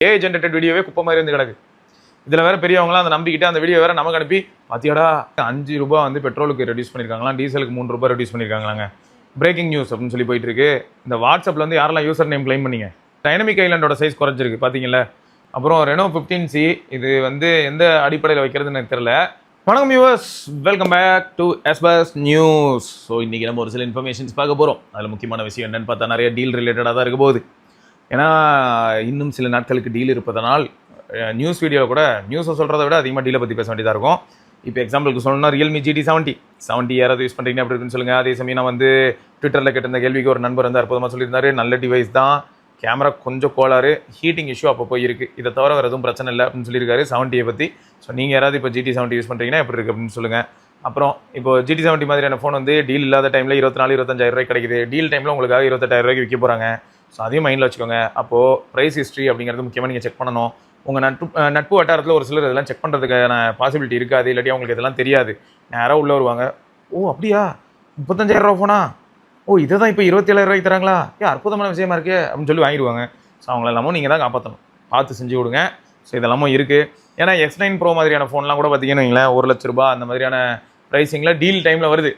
Generated வீடியோவே குப்பை மாதிரி வந்து கிடக்கு. இதில் வேற பெரியவங்களாம் அதை நம்பிக்கிட்டு அந்த வீடியோ வேற நமக்கு அனுப்பி பாத்தியாடா 5 ரூபாய் வந்து பெட்ரோலுக்கு ரெடியூஸ் பண்ணியிருக்காங்களாம், டீசலுக்கு 3 ரூபாய் ரெடியூஸ் பண்ணியிருக்காங்களாங்க. பிரேக்கிங் நியூஸ் அப்படின்னு சொல்லி போயிட்டு இருக்கு. இந்த வாட்ஸ்அப்பில் வந்து யாரெல்லாம் யூசர் நேம் கிளைம் பண்ணீங்க. டைனமிக் ஐலாண்டோட சைஸ் குறைஞ்சிருக்கு பார்த்தீங்களா. அப்புறம் ரெனோ 15C இது வந்து எந்த அடிப்படையில் வைக்கிறதுன்னு எனக்கு தெரியல. வணக்கம் வியூவர்ஸ், வெல்கம் பேக் டு எஸ்பஸ் நியூஸ். ஸோ இன்றைக்கி நம்ம ஒரு சில இன்ஃபர்மேஷன்ஸ் பார்க்க போகிறோம். அதில் முக்கியமான விஷயம் என்னென்னு பார்த்தா நிறைய டீல் ரிலேட்டடாக தான் இருக்க போகுது. ஏன்னா இன்னும் சில நாட்களுக்கு டீல் இருப்பதனால் நியூஸ் வீடியோவில் கூட நியூஸை சொல்கிறத விட அதிகமாக டீலை பற்றி பேச வேண்டியதாக இருக்கும். இப்போ எக்ஸாம்பிளுக்கு சொல்லணும்னா ரியல்மி GT70 யாராவது யூஸ் பண்ணுறீங்க அப்படி இருக்குன்னு சொல்லுங்கள். அதே சமயம் நான் வந்து ட்விட்டரில் கேட்டிருந்த கேள்விக்கு ஒரு நண்பர் வந்து அற்புதமாக சொல்லியிருந்தாரு, நல்ல டிவைஸ் தான், கேமரா கொஞ்சம் கோளாறு, ஹீட்டிங் இஷ்யூ அப்போ இருக்குது, இதை தவிர வேறு எதுவும் பிரச்சனை இல்லை அப்படின்னு சொல்லியிருக்காரு 70 பற்றி. ஸோ நீங்கள் யாராவது இப்போ GT70 யூஸ் பண்ணுறீங்கன்னா எப்படி இருக்குது அப்படின்னு சொல்லுங்கள். அப்புறம் இப்போ GT70 மாதிரியான ஃபோன் வந்து டீல் இல்லாத டைமில் 24-25 ரூபாய் கிடைக்குது, டீல் டைமில் உங்களுக்காக 28,000 ரூபாய்க்கு விற்க போகிறாங்க. ஸோ அதையும் மைண்டில் வச்சுக்கோங்க. அப்போது ப்ரைஸ் ஹிஸ்ட்ரி அப்படிங்கிறது முக்கியமாக நீங்கள் செக் பண்ணணும். உங்கள் நட்பு வட்டாரத்தில் ஒரு சிலர் இதெல்லாம் செக் பண்ணுறதுக்கான பாசிபிலிட்டி இருக்காது, இல்லாட்டி அவங்களுக்கு இதெல்லாம் தெரியாது. நேராக உள்ளே வருவாங்க, ஓ அப்படியா 35,000 ரூபா ஃபோனா, ஓ இதை தான் இப்போ 27,000 ரூபாய்க்கு தராங்களா, அற்புதமான விஷயமா இருக்குது அப்படின்னு சொல்லி வாங்கிடுவாங்க. ஸோ அவங்கள எல்லாமும் நீங்கள் தான் காப்பாற்றணும், பார்த்து செஞ்சு கொடுங்க. ஸோ இதெல்லாமும் இருக்குது. ஏன்னா X9 Pro மாதிரியான ஃபோன்லாம் கூட பார்த்தீங்கன்னு வைங்களேன், 1 லட்ச ரூபா அந்த மாதிரியான ப்ரைஸிங்கில் டீல் டைமில் வருது.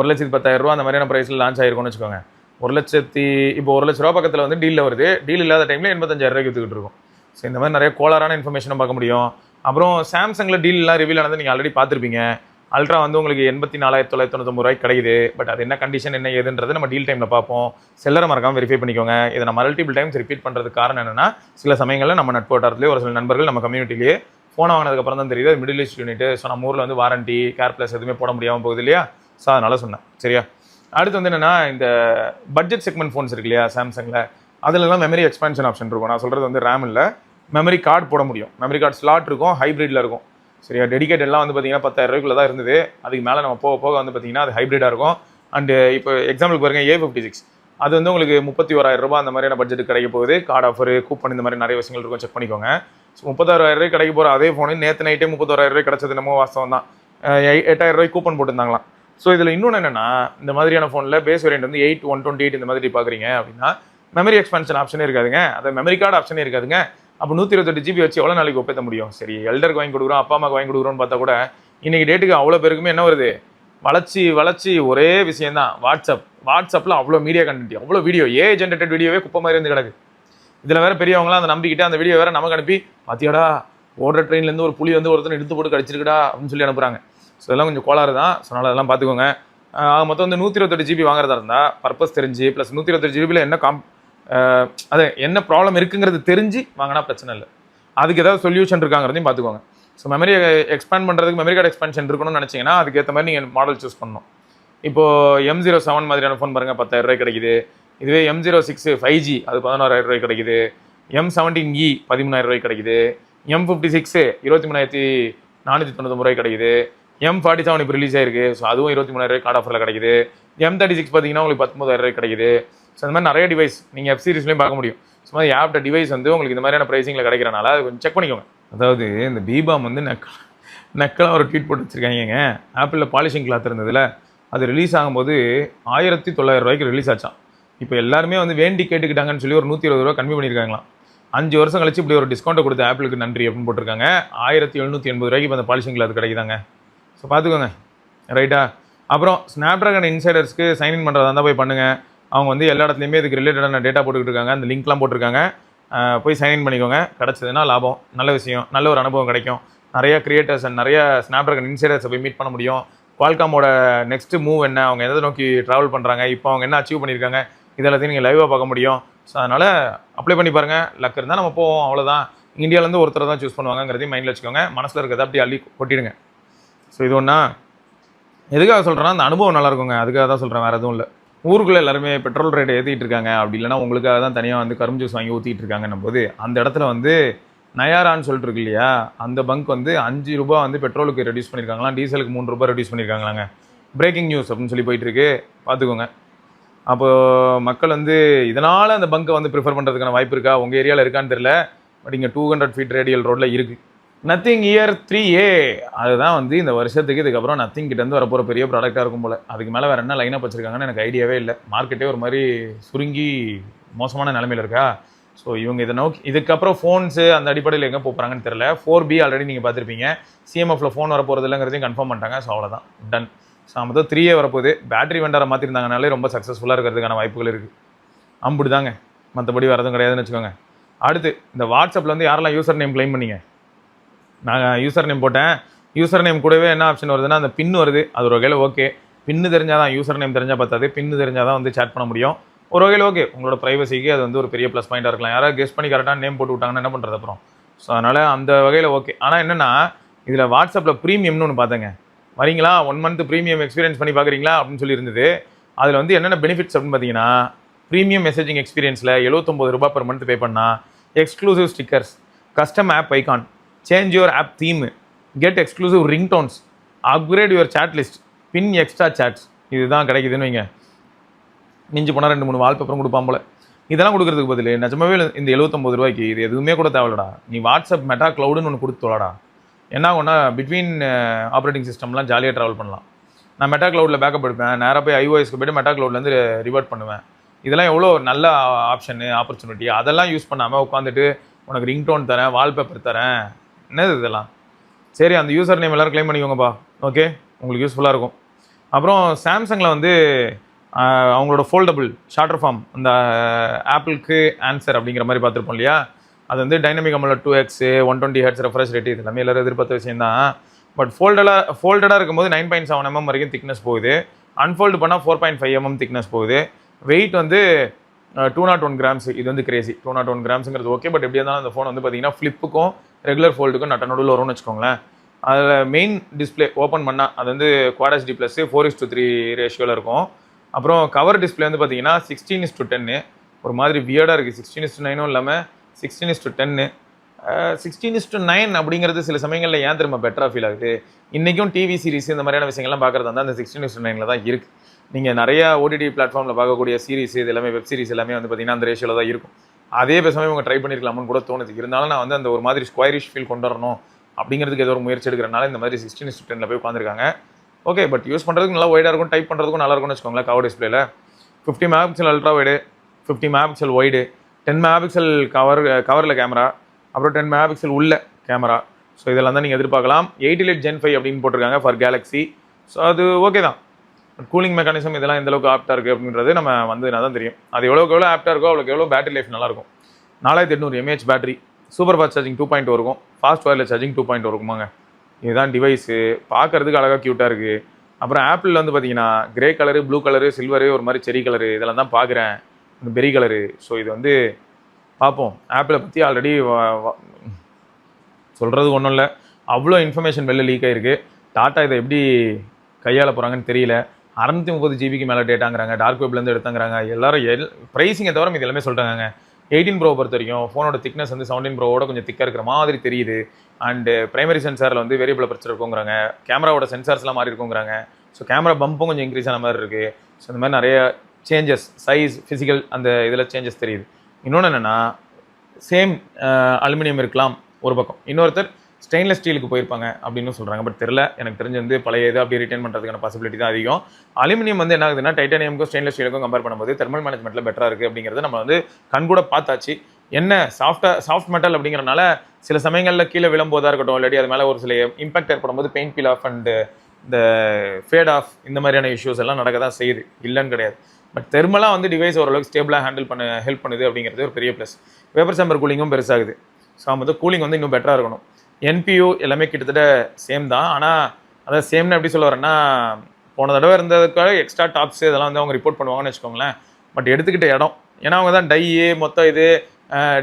1,10,000 ரூபா அந்த மாதிரியான ப்ரைஸில் லான்ச் ஆகிருக்கும்னு வச்சுக்கோங்க. இப்போ 1 லட்ச ரூபா பக்கத்தில் வந்து டீலில் வருது, டீல் இல்லாத டைமில் 85,000 ரூபாய்க்கு விற்றுக்கிட்டு இருக்கும். ஸோ இந்த மாதிரி நிறைய கோளாறான இன்ஃபர்மேஷனும் பார்க்க முடியும். அப்புறம் சாம்சங்கில் டீல்லாம் ரிவீல் ஆனது நீங்கள் ஆல்ரெடி பார்த்துருப்பீங்க. அல்ட்ரா வந்து உங்களுக்கு 84,999 ரூபாய்க்கு கிடைக்குது. பட் அது என்ன கண்டிஷன் என்ன ஏதுன்றது நம்ம டீல் டைமில் பார்ப்போம். செல்லரை மறக்காமல் வெரிஃபை பண்ணிக்கோங்க. இதை நம்ம மல்டிபிள் டைம்ஸ் ரிப்பீட் பண்ணுறதுக்கு காரணம் என்னென்னா, சில சமயங்களில் நம்ம நட்பு வட்டாரத்துலேயே ஒரு சில நண்பர்கள் நம்ம கம்யூனிட்டிலேயே ஃபோன் வாங்கினதுக்கப்புறம் தான் தெரியுது மிடில் ஈஸ்ட் யூனிட். ஸோ நம்ம ஊரில் வந்து வாரண்டி கேர் ப்ளஸ் எதுவுமே போட முடியாமல் போகுது இல்லையா. ஸோ அதனால் சொன்னேன் சரியா. அடுத்து வந்து என்னென்னா, இந்த பட்ஜெட் செக்மெண்ட் ஃபோன்ஸ் இருக்கு இல்லையா சாம்சங்கில், அதிலலாம் மெமரி எக்ஸ்பான்ஷன் ஆப்ஷன் இருக்கும். நான் சொல்கிறது வந்து ரேம் இல்லை, மெமரி கார்டு போட முடியும். மெமரி கார்டு ஸ்லாட் இருக்கும், ஹைப்ரிட்டில் இருக்கும் சரியா. டெடிகேட்டட்லாம் வந்து பார்த்தீங்கன்னா 10,000 ரூபாய்க்குள்ள தான் இருந்தது. அதுக்கு மேலே நம்ம போக போக வந்து பார்த்தீங்கன்னா அது ஹைப்ரிட்டாக இருக்கும். அண்டு இப்போ எக்ஸாம்பிளுக்கு பாருங்க A56, அது வந்து உங்களுக்கு 31,000 ரூபாய் அந்த மாதிரியான பட்ஜெட் கிடைக்க போகுது. கார்டு ஆஃபர், கூப்பன், இந்த மாதிரி நிறைய விஷயங்கள் இருக்கும், செக் பண்ணிக்கோங்க. ஸோ 36,000 ரூபாய் கிடைக்க போகிற அதே ஃபோனு நேற்று நைட்டே 31,000 ரூபாய் கிடச்சது நம்ம வாஸ்தவம் தான். 8,000 ரூபாய் கூப்பன் போட்டுருந்தாங்களாம். ஸோ இதில் இன்னொன்று என்னென்னா, இந்த மாதிரியான ஃபோனில் பேஸ் வேரியன்ட் வந்து 8, 128 இந்த மாதிரி பார்க்குறீங்க அப்படின்னா மெமரி எக்ஸ்பான்ஷன் ஆப்ஷனே இருக்காதுங்க, அது மெமரி கார்டு ஆப்ஷனே இருக்காதுங்க. அப்போ 128 GB வச்சு எவ்வளோ நாளைக்கு ஒப்பேற்ற முடியும். சரி, எல்டருக்கு வாங்கி கொடுக்குறோம், அப்பா அம்மாவுக்கு வாங்கி கொடுக்குறோன்னு பார்த்தா கூட இன்றைக்கி டேட்டுக்கு அவ்வளோ பேருக்குமே என்ன வருது, வளர்ச்சி ஒரே விஷயம் தான். வாட்ஸ்அப்பில் அவ்வளோ மீடியா கண்டென்ட், அவ்வளோ வீடியோ, ஜென்ரேட்டட் வீடியோவே குப்பை மாதிரி வந்து கிடக்கு. இதில் வேறு பெரியவங்களாம் அதை நம்பிக்கிட்டு அந்த வீடியோ வேறு நமக்கு அனுப்பி பாத்தியாடா ஓடுற ட்ரெயின்லேருந்து ஒரு புலி வந்து ஒருத்தர் எடுத்து போட்டு கடிச்சிருக்குடா அப்படின்னு சொல்லி அனுப்புகிறாங்க. ஸோ இதெல்லாம் கொஞ்சம் கோளாறு தான். ஸோ அதனால் அதெல்லாம் பார்த்துக்கோங்க. மொத்தம் வந்து 128 GB வாங்குறதா இருந்தால் பர்பஸ் தெரிஞ்சு ப்ளஸ் 128 GB என்ன அது என்ன ப்ராப்ளம் இருக்குங்கிறது தெரிஞ்சு வாங்கினா பிரச்சனை இல்லை. அதுக்கு ஏதாவது சொல்யூஷன் இருக்காங்கிறதையும் பார்த்துக்கோங்க. ஸோ மெமரி எக்ஸ்பேண்ட் பண்ணுறதுக்கு மெமரி கார்டு எக்ஸ்பென்ஷன் இருக்கணும்னு நினச்சிங்கன்னா அதுக்கேற்ற மாதிரி நீங்கள் மாடல் சூஸ் பண்ணணும். இப்போது M07 மாதிரியான ஃபோன் பாருங்கள் 10,000 ரூபாய் கிடைக்குது. இதுவே M06 5G அது 16,000 ரூபாய் கிடைக்குது. M17E 13,000 ரூபாய் கிடைக்குது. M56 23,499 ரூபாய் கிடைக்குது. M47 இப்போ ரிலீஸ் ஆயிருக்கு. ஸோ அதுவும் 23,000 ரூபாய் கார்டு ஆஃபரில் கிடைக்குது. M36 பார்த்தீங்கன்னா உங்களுக்கு 19,000 ரூபாய் கிடைக்குது. ஸோ இந்த மாதிரி நிறைய டிவைஸ் நீங்கள் F சீரிஸ்லையும் பார்க்க முடியும். ஸோ மாதிரி ஆப்ட டிவைஸ் வந்து உங்களுக்கு இந்த மாதிரியான ப்ரைஸிங்கில் கிடைக்கிறனால அது கொஞ்சம் செக் பண்ணிக்கோங்க. அதாவது இந்த பிபாம் வந்து நெக்கெல்லாம் ஒரு ட்வீட் போட்டு வச்சுருக்காங்க. ஆப்பிளில் பாலிஷிங் கிளாத் இருந்ததில் அது ரிலீஸ் ஆகும்போது 1,900 ரூபாய்க்கு ரிலீஸ் ஆச்சான். இப்போ எல்லாருமே வந்து வேண்டி கேட்டுக்கிட்டாங்கன்னு சொல்லி ஒரு 120 ரூபா கம்மி பண்ணியிருக்காங்களாம். 5 வருஷம் கழிச்சு இப்படி ஒரு டிஸ்கவுண்ட்டை கொடுத்த ஆப்பிளுக்கு நன்றி அப்படின்னு போட்டிருக்காங்க. 1,780 ரூபாய்க்கு இப்போ அந்த பாலிஷிங் கிளாத் கிடைக்குதாங்க. ஸோ பார்த்துக்கோங்க ரைட்டா. அப்புறம் ஸ்னாப்ட்ராகன் இன்சைடர்ஸ்க்கு சைன்இன் பண்ணுறதா இருந்தால் போய் பண்ணுங்கள். அவங்க வந்து எல்லா இடத்துலையுமே இதுக்கு ரிலேட்டடான டேட்டா போட்டுக்கிட்டு இருக்காங்க, அந்த லிங்க்லாம் போட்டிருக்காங்க. போய் சைன்இன் பண்ணிக்கோங்க. கிடச்சதுன்னா லாபம், நல்ல விஷயம், நல்ல ஒரு அனுபவம் கிடைக்கும். நிறைய கிரியேட்டர்ஸ் அண்ட் நிறைய ஸ்னாப்ட்ராகன் இன்சைடர்ஸை போய் மீட் பண்ண முடியும். குவால்காமோட நெக்ஸ்ட் மூவ் என்ன, அவங்க எதை நோக்கி ட்ராவல் பண்ணுறாங்க, இப்போ அவங்க என்ன அச்சீவ் பண்ணியிருக்காங்க, இதெல்லாத்தையும் நீங்கள் லைவாக பார்க்க முடியும். ஸோ அதனால் அப்ளை பண்ணி பாருங்கள். லக் இருந்தால் நம்ம போவோம், அவ்வளோதான். இந்தியாவிலேருந்து ஒருத்தர் தான் சூஸ் பண்ணுவாங்கிறதையும் மைண்டில் வச்சுக்கோங்க. மனசில் இருக்கிறத அப்படி அள்ளி கொட்டிடுங்க. ஸோ இது ஒன்றா எதுக்காக சொல்கிறேன்னா, அந்த அனுபவம் நல்லா இருக்குங்க, அதுக்காக தான் சொல்கிறேன், வேறு எதுவும் இல்லை. ஊருக்குள்ளே எல்லாருமே பெட்ரோல் ரேட் ஏற்றிட்டு இருக்காங்க, அப்படி இல்லைனா உங்களுக்காக தான் தனியாக வந்து கரும்பு ஜூஸ் வாங்கி ஊற்றிட்டு இருக்காங்கன்னும் போது அந்த இடத்துல வந்து நயாரான்னு சொல்லிட்டு இருக்கு இல்லையா, அந்த பங்க் வந்து 5 ரூபா வந்து பெட்ரோலுக்கு ரெடியூஸ் பண்ணியிருக்காங்களாம், டீசலுக்கு 3 ரூபாய் ரெடியூஸ் பண்ணியிருக்காங்களாங்க. பிரேக்கிங் நியூஸ் அப்படின்னு சொல்லி போயிட்டுருக்கு, பார்த்துக்கோங்க. அப்போது மக்கள் வந்து இதனால் அந்த பங்கை வந்து ப்ரிஃபர் பண்ணுறதுக்கான வாய்ப்பு இருக்கா, உங்கள் ஏரியாவில் இருக்கான்னு தெரியல. பட் இங்கே 200 ஃபீட் ரேடியல் ரோட்டில் இருக்குது. நத்திங் இயர் 3A அதுதான் வந்து இந்த வருஷத்துக்கு இதுக்கப்புறம் நத்திங் கிட்டேருந்து வரப்போகிற பெரிய ப்ராடக்டாக இருக்கும் போல். அதுக்கு மேலே வேறு என்ன லைனாக வச்சுருக்காங்கன்னு எனக்கு ஐடியாவே இல்லை. மார்க்கெட்டே ஒரு மாதிரி சுருங்கி மோசமான நிலைமையில் இருக்கா. ஸோ இவங்க இதை நோக்கி இதுக்கப்புறம் ஃபோன்ஸு அந்த அடிப்படையில் எங்கே போகிறாங்கன்னு தெரியல. 4B ஆல்ரெடி நீங்கள் பார்த்துருப்பீங்க. CMFல ஃபோன் வர போகிறது இல்லைங்கிறதையும் கன்ஃபார்ம் பண்ணிட்டாங்க. ஸோ அவ்வளோதான், டன். ஸோ மொத்தம் 3A வரப்போகுது. பேட்டரி வெண்டரை மாற்றிருந்தாங்கனாலே ரொம்ப சக்ஸஸ்ஃபுல்லாக இருக்கிறதுக்கான வாய்ப்புகள் இருக்குது. அம்புடு தாங்க, மற்றபடி வரதும் கிடையாதுன்னு வச்சுக்கோங்க. அடுத்து இந்த வாட்ஸ்அப்பில் வந்து யாரெல்லாம் யூசர் நேம் க்ளைம் பண்ணீங்க? நான் யூசர் நேம் போட்டேன். யூசர் நேம் கூடவே என்ன ஆப்ஷன் வருதுன்னா அந்த பின் வருது. அது ஒரு வகையில் ஓகே. பின்னு தெரிஞ்சால் தான், யூசர் நேம் தெரிஞ்சால் பார்த்தாது, பின்னு தெரிஞ்சால் தான் வந்து சேட் பண்ண முடியும். ஒரு வகையில் ஓகே, உங்களோட ப்ரைவசிக்கு அது வந்து ஒரு பெரிய ப்ளஸ் பாயிண்டாக இருக்கலாம். யாராவது கெஸ் பண்ணி கரெக்டாக நேம் போட்டு விட்டாங்கன்னா என்ன பண்ணுறது அப்புறம்? ஸோ அதனால் அந்த வகையில் ஓகே. ஆனால் என்னென்னா இதில் வாட்ஸ்அப்பில் ப்ரீமியம்னு ஒன்று பார்த்தேங்க. வரீங்களா 1 மந்த் ப்ரீமியம் எக்ஸ்பீரியன்ஸ் பண்ணி பார்க்குறீங்களா அப்படின்னு சொல்லி இருந்தது. அதில் வந்து என்னென்ன பெனிஃபிட்ஸ் அப்படின்னு பார்த்தீங்கன்னா, ப்ரீமியம் மெசேஜிங் எக்ஸ்பீரியன்ஸில் ₹79 per month பே பண்ணால் exclusive stickers, custom app icon, change your app theme, get exclusive ringtones, upgrade your chat list, pin extra chats. இதுதான் கிடைக்குதுன்னு வைங்க. மிஞ்சி போனால் 2-3 வால்பேப்பரும் கொடுப்பான் போல. இதெல்லாம் கொடுக்குறதுக்கு பதில் நிஜமாவே இந்த ₹79 இது எதுவுமே கூட தேவையில்லடா. நீ வாட்ஸ்அப் மெட்டா க்ளவுடுன்னு ஒன்று கொடுத்து தொலைடா. என்ன ஆகும்னா பிட்வீன் ஆப்ரேட்டிங் சிஸ்டம்லாம் ஜாலியாக ட்ராவல் பண்ணலாம். நான் மெட்டா க்ளவுடில் பேக்கப் எடுப்பேன், நேராக போய் iOSக்கு போய்ட்டு மெட்டா க்ளவுட்லேருந்து ரிவர்ட் பண்ணுவேன். இதெல்லாம் எவ்வளோ நல்ல ஆப்ஷனு, ஆப்பர்ச்சுனிட்டி. அதெல்லாம் யூஸ் பண்ணாமல் உட்காந்துட்டு உனக்கு ரிங்டோன் தரேன், வால்பேப்பர் தரேன், என்னது இதெல்லாம்? சரி, அந்த யூசர் நேம் எல்லோரும் க்ளைம் பண்ணிக்கோங்கப்பா. ஓகே, உங்களுக்கு யூஸ்ஃபுல்லாக இருக்கும். அப்புறம் சாம்சங்கில் வந்து அவங்களோட ஃபோல்டபுள் ஷார்ட்டர் ஃபார்ம், அந்த ஆப்பிளுக்கு ஆன்சர் அப்படிங்கிற மாதிரி பார்த்துருப்போம் இல்லையா? அது வந்து dynamic AMOLED 2X 120 Hz refresh rate, இது எல்லாமே எல்லோரும் எதிர்பார்த்த விஷயம் தான். பட் ஃபோல்டடாக இருக்கும்போது 9.7 mm வரைக்கும் திக்னஸ் போகுது. அன்ஃபோல்டு பண்ணால் 4.5 mm திக்னஸ் போகுது. வெயிட் வந்து 201 grams. இது வந்து கிரேசி. 201 gramsங்கிறது ஓகே. பட் எப்படி இருந்தாலும் அந்த ஃபோன் வந்து பார்த்தீங்கன்னா ஃப்ளிப்புக்கும் ரெகுலர் ஃபோல்டுக்கும் நட்ட நடுவில் வரும்னு வச்சுக்கோங்களேன். அதில் மெயின் டிஸ்பிளே ஓப்பன் பண்ணால் அது வந்து Quad HD+ 4:3 ரேஷியோவில் இருக்கும். அப்புறம் கவர் டிஸ்பிளே வந்து பார்த்தீங்கன்னா 16:10. ஒரு மாதிரி வியர்டாக இருக்குது. 16:9 இல்லாமல் 16:10. 16:9 அப்படிங்கிறது சில சமயங்களில் ஏன் திரும்ப பெட்டராக ஃபீல் ஆகுது. இன்றைக்கும் டிவி சீரிஸ் இந்த மாதிரியான விஷயங்கள்லாம் பார்க்குறது வந்து அந்த 16:9 தான் இருக்குது. நீங்கள் நிறையா ஓடிடி பிளாட்ஃபார்மில் பார்க்கக்கூடிய சீரிஸ் இது எல்லாமே, வெப் சீரிஸ் எல்லாமே வந்து பார்த்தீங்கன்னா அந்த ரேஷியோவில் தான் இருக்கும். அதே பேசாமல் இவங்க ட்ரை பண்ணியிருக்கலாம்னு கூட தோணுது. இருந்தாலும் நான் வந்து அந்த ஒரு மாதிரி ஸ்கொயரிஷ் ஃபீல் கொண்டு வரணும் அப்படிங்கிறதுக்கு ஏதோ ஒரு முயற்சி எடுக்கிறனால இந்த மாதிரி 16:10 போய் உட்காந்துருக்காங்க. ஓகே, பட் யூஸ் பண்ணுறதுக்கு நல்லா ஒய்டாக இருக்கும், டைப் பண்ணுறதுக்கும் நல்லா இருக்கும்னு வச்சுக்கோங்களேன். கவர் டிஸ்பிளேல 50 MP ultra wide, 50 MP wide, 10 MP கவரில் கேமரா, அப்புறம் 10 MP உள்ள கேமரா. ஸோ இதெல்லாம் தான் நீங்கள் எதிர்பார்க்கலாம். 8 Gen 5 அப்படின்னு போட்டிருக்காங்க ஃபார் கேலக்ஸி. ஸோ அது ஓகே தான். கூலிங் மெக்கானிசம் இதெல்லாம் எந்த அளவுக்கு ஆப்டாக இருக்குது அப்படின்றது நம்ம வந்து நான் தான் தெரியும். அது எவ்வளோ ஆப்டாக இருக்கோ அவ்வளோக்கு எவ்வளோ பேட்டரி லைஃப் நல்லாயிருக்கும். 4800 mAh battery, super fast charging 2.0 இருக்கும், ஃபாஸ்ட் ஒயர்லெஸ் சார்ஜிங் 2.0 இருக்குமாங்க. இதுதான் டிவைஸு. பார்க்குறதுக்கு அழகாக க்யூட்டாக இருக்குது. அப்புறம் ஆப்பிள் வந்து பார்த்தீங்கன்னா grey colour, blue colour, silver, ஒரு மாதிரி செரி கலரு, இதெல்லாம் தான் பார்க்குறேன். இந்த பெரி கலரு. ஸோ இது வந்து பார்ப்போம். ஆப்பிளை பற்றி ஆல்ரெடி சொல்கிறதுக்கு ஒன்றும் இல்லை, அவ்வளோ இன்ஃபர்மேஷன் வெளில லீக் ஆகிருக்கு. டாட்டா இதை எப்படி கையாள போகிறாங்கன்னு தெரியல. 630 GB மேலே டேட்டாங்கிறாங்க, டார்க் வெப்லேருந்து எடுத்தாங்கிறாங்க. எல்லாரும் ப்ரைஸிங்கை தவிர இது எல்லாமே சொல்கிறாங்க. 18 Pro பொறுத்த வரைக்கும் ஃபோனோட திக்னஸ் வந்து 17 Proவோட கொஞ்சம் திக்காக இருக்கிற மாதிரி தெரியுது. அண்டு பிரைமரி சென்சாரில் வந்து வேரியபிள் பிரச்சனை இருக்குங்கிறாங்க. கேமராவோட சென்சார்ஸ்லாம் மாறி இருக்குங்கிறாங்க. ஸோ கேமரா பம்பும் கொஞ்சம் இன்க்ரீஸ் ஆன மாதிரி இருக்குது. ஸோ இந்த மாதிரி நிறைய சேஞ்சஸ், சைஸ், ஃபிசிக்கல் அந்த இதில் சேஞ்சஸ் தெரியுது. இன்னொன்று என்னென்னா, சேம் அலுமினியம் இருக்கலாம் ஒரு பக்கம், இன்னொருத்தர் ஸ்டெயின்லெஸ் ஸ்டீலுக்கு போயிருப்பாங்க அப்படின்னு சொல்கிறாங்க. பட் தெரியல, எனக்கு தெரிஞ்சு வந்து பழைய இதை அப்படியே ரிட்டைன் பண்ணுறதுக்கான பாசிபிலிட்டி தான் அதிகம். அலுமினியம் வந்து என்ன ஆகுதுன்னா டைட்டானியமுக்கும் ஸ்டெயின்லெஸ் ஸ்டீலுக்கும் கம்பேர் பண்ணும்போது தெர்மல் மேனேஜ்மெண்ட்டில் பெட்டராக இருக்குது அப்படிங்கிறது நம்ம வந்து கண்கூட பார்த்தாச்சு. என்ன சாஃப்ட் மெட்டல் அப்படிங்கிறனால சில சமயங்களில் கீழே விழும்போதாக இருக்கட்டும், இல்லாட்டி அது மேலே ஒரு சில இம்பாக்ட் ஏற்படும் போது பெயிண்ட் பீல் ஆஃப் அண்ட் இந்த ஃபேட் ஆஃப் இந்த மாதிரியான இஷ்யூஸ் எல்லாம் நடக்க தான் செய்யுது, இல்லைன்னு கிடையாது. பட் தெர்மலாக வந்து டிவைஸ் ஓரளவுக்கு ஸ்டேபிளாக ஹேண்டில் பண்ண ஹெல்ப் பண்ணுது அப்படிங்கிறது ஒரு பெரிய ப்ளஸ். வேப்பர் சேம்பர் கூலிங்கும் பெருசாகுது. ஸோ வந்து கூலிங் வந்து இன்னும் பெட்டராக இருக்கணும். NPU எல்லாமே கிட்டத்தட்ட சேம் தான். ஆனால் அதாவது சேம்னு எப்படி சொல்ல வரேன்னா, போன தடவை இருந்ததுக்காக எக்ஸ்ட்ரா டாப்ஸ் இதெல்லாம் வந்து அவங்க ரிப்போர்ட் பண்ணுவாங்கன்னு வச்சுக்கோங்களேன். பட் எடுத்துக்கிட்ட இடம், ஏன்னா அவங்க தான் டையு மொத்தம் இது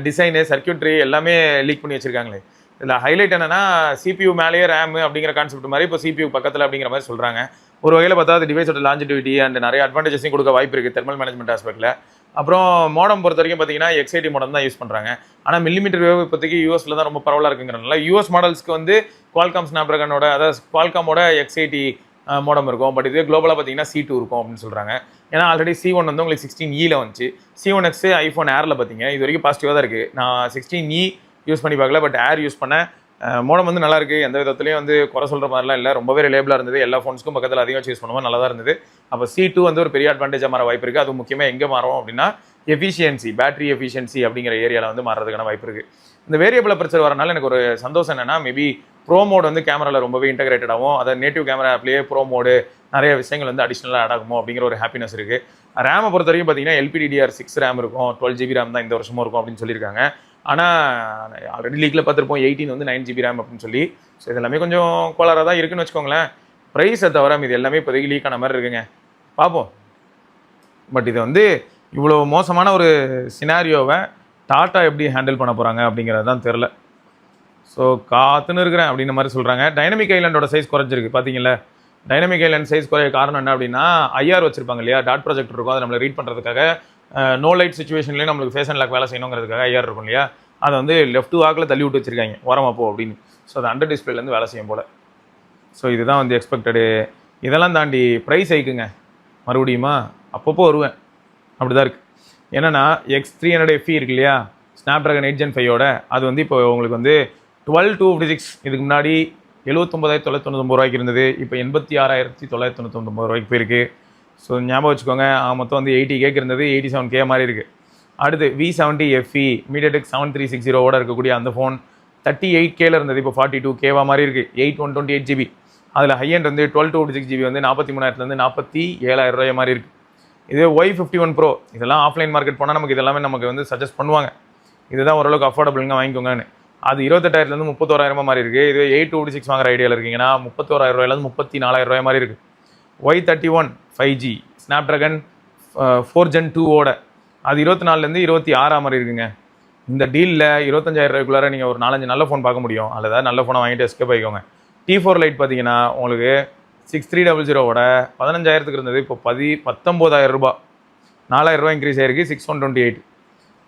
டிசைனு சர்க்யூட்ரி எல்லாமே லீக் பண்ணி வச்சுருக்காங்களே. இதில் ஹைலைட் என்னென்னா CPU மேலேயே ரேமு அப்படிங்கிற கான்செப்ட் மாதிரி இப்போ CPU பக்கத்தில் அப்படிங்கிற மாதிரி சொல்கிறாங்க. ஒரு வகையில் பார்த்தா அது டிவைஸோட லாஞ்சிட்டிவிட்டி அண்ட் நிறைய அட்வான்டேஜஸையும் கொடுக்க வாய்ப்பு இருக்குது தெர்மல் மேனேஜ்மெண்ட் ஆஸ்பெக்டில். அப்புறம் மோடம் பொறுத்த வரைக்கும் பார்த்தீங்கன்னா XIT மோடம் தான் யூஸ் பண்ணுறாங்க. ஆனால் மில்லிமீட்டர் வேவ் இப்போதைக்கு யூஎஸில் தான் ரொம்ப பரவலாக இருக்குங்கிறனால யூஎஸ் மாடல்ஸ்க்கு வந்து குவால்காம் ஸ்னாப்ட்ராகனோட, அதாவது குவால்காமோட XIT மோடம் இருக்கும். பட் இதே குளோபலாக பார்த்தீங்கன்னா C2 இருக்கும் அப்படின்னு சொல்கிறாங்க. ஏன்னா ஆல்ரெடி C1 வந்து உங்களுக்கு 16E வந்துச்சு. C1X ஐஃபோன் ஏரில் பார்த்தீங்க இது வரைக்கும் பாசிட்டிவாக தான் இருக்குது. நான் 16E யூஸ் பண்ணி பார்க்கல, பட் ஏர் யூஸ் பண்ணேன். மோடம் வந்து நல்லா இருக்குது, எந்த விதத்துலையும் வந்து குறை சொல்கிற மாதிரிலாம் இல்லை, ரொம்பவே ரிலேபிளாக இருந்தது, எல்லா ஃபோன்ஸ்க்கும் பக்கத்தில் அதிகம் யூஸ் பண்ணுவோம், நல்லா தான் இருந்தது. அப்போ C2 வந்து ஒரு பெரிய அட்வான்டேஜாக மாற வாய்ப்பு இருக்குது. அது முக்கியமாக எங்கே மாறும் அப்படின்னா எஃபிஷியன்சி, பேட்டரி எஃபிஷியன்சி அப்படிங்கிற ஏரியாவில் வந்து மாறதுக்கான வாய்ப்பு இருக்குது. இந்த வேரியபிள் அபர்ச்சர் வரனால எனக்கு ஒரு சந்தோஷம் என்னன்னா, மேபி ப்ரோ மோட் வந்து கேமராவில் ரொம்பவே இன்டகிரேட்டட் ஆகும், அதை நேட்டிவ் கேமரா ஆப்லேயே ப்ரோ மோடு நிறைய விஷயங்கள் வந்து அடிஷ்னலாக ஆட் ஆகுமோ அப்படிங்கிற ஒரு ஹாப்பினஸ் இருக்குது. ரேமை பொறுத்த வரைக்கும் பார்த்தீங்கன்னா LPDDR6 ரேம் இருக்கும், 12 GB ரேம் தான் இந்த வருஷமும் இருக்கும் அப்படின்னு சொல்லியிருக்காங்க. ஆனால் ஆல்ரெடி லீக்கில் பார்த்துருப்போம் 18 வந்து 9 GB ரேம் அப்படின்னு சொல்லி. ஸோ இது எல்லாமே கொஞ்சம் கோளாறாக தான் இருக்குன்னு வச்சுக்கோங்களேன். ப்ரைஸை தவிர இது எல்லாமே இப்போதைக்கு லீக் ஆன மாதிரி இருக்குங்க, பார்ப்போம். பட் இது வந்து இவ்வளோ மோசமான ஒரு சினாரியோவை டாட்டா எப்படி ஹேண்டில் பண்ண போகிறாங்க அப்படிங்கிறது தான் தெரில. ஸோ காத்துன்னு இருக்கிறேன் அப்படின்ற மாதிரி சொல்கிறாங்க. டைனமிக் ஐலாண்டோட சைஸ் குறைஞ்சிருக்கு பார்த்தீங்களா. டைனமிக் ஐலாண்ட் சைஸ் குறைய காரணம் என்ன அப்படின்னா, ஐஆர் வச்சிருப்பாங்க இல்லையா, டாட் ப்ராஜெக்ட் இருக்கும், அதை நம்மளை ரீட் பண்ணுறதுக்காக நோ லைட் சுச்சுவேஷன்லேயும் நம்மளுக்கு ஃபேஸ் அண்ட் லாக் வேலை செய்யணுங்கிறதுக்காக ஐஆர் இருக்கும் இல்லையா, அதை வந்து லெஃப்ட் வாக்கில் தள்ளி விட்டு வச்சிருக்காங்க ஓரமாக போ அப்படின்னு. ஸோ அது அண்டர் டிஸ்பிளேலேருந்து வேலை செய்யும் போல். ஸோ இதுதான் வந்து எக்ஸ்பெக்டடு. இதெல்லாம் தாண்டி ப்ரைஸ் ஹைக்குங்க மறுபடியுமா, அப்பப்போ வருவேன், அப்படி தான் இருக்குது. என்னென்னா X300FE இருக்கு இல்லையா, ஸ்னாப்ட்ராகன் 8 Gen 5ஓட, அது வந்து இப்போ உங்களுக்கு வந்து 12,256 இதுக்கு முன்னாடி 79,999 ரூபாய்க்கு இருந்தது, இப்போ 86,999 ரூபாய்க்கு போயிருக்கு. ஸோ ஞாபகம் வச்சுக்கோங்க, மொத்தம் வந்து 80K இருந்தது, 87K மாதிரி இருக்குது. அடுத்து V70FE MediaTek 7360ஓட இருக்கக்கூடிய அந்த ஃபோன் 38Kல இருந்தது, இப்போ 42K மாதிரி இருக்குது, 128 GB. அதில் ஹையண்ட் வந்து 12,256 GB வந்து 43,000 47,000 ரூபாய் மாதிரி இருக்குது. இதே Y51 Pro இதெல்லாம் ஆஃப்லைன் மார்க்கெட் போனால் நமக்கு இதெல்லாமே நமக்கு வந்து சஜஸ்ட் பண்ணுவாங்க, இதுதான் ஓரளவுக்கு அஃபோர்டபுளுங்க வாங்கிக்கோங்கன்னு. அது 28,000 31,000 மாதிரி இருக்குது. இது 8,256 வாங்குற ஐடியாவில் இருக்கீங்கன்னா 31,000 34,000 ரூபாய் மாதிரி இருக்குது. Y31 5G ஸ்னாப்ட்ராகன் 4 Gen 2ஓட, அது 24,000 26 மாதிரி இருக்குங்க. இந்த டீலில் 25,000 ரூபாய்க்குள்ளார நீங்கள் ஒரு 4-5 நல்ல ஃபோன் பார்க்க முடியும். அதில் ஏதாவது நல்ல ஃபோனை வாங்கிட்டு எஸ்கேப் ஆகிக்கோங்க. T4 லைட் பார்த்தீங்கன்னா உங்களுக்கு 6300ஓட 15,000 இருந்தது, இப்போ 19,000 ரூபாய், 4,000 ரூபாய் இன்க்ரீஸ் ஆகிருக்கு, 6,128.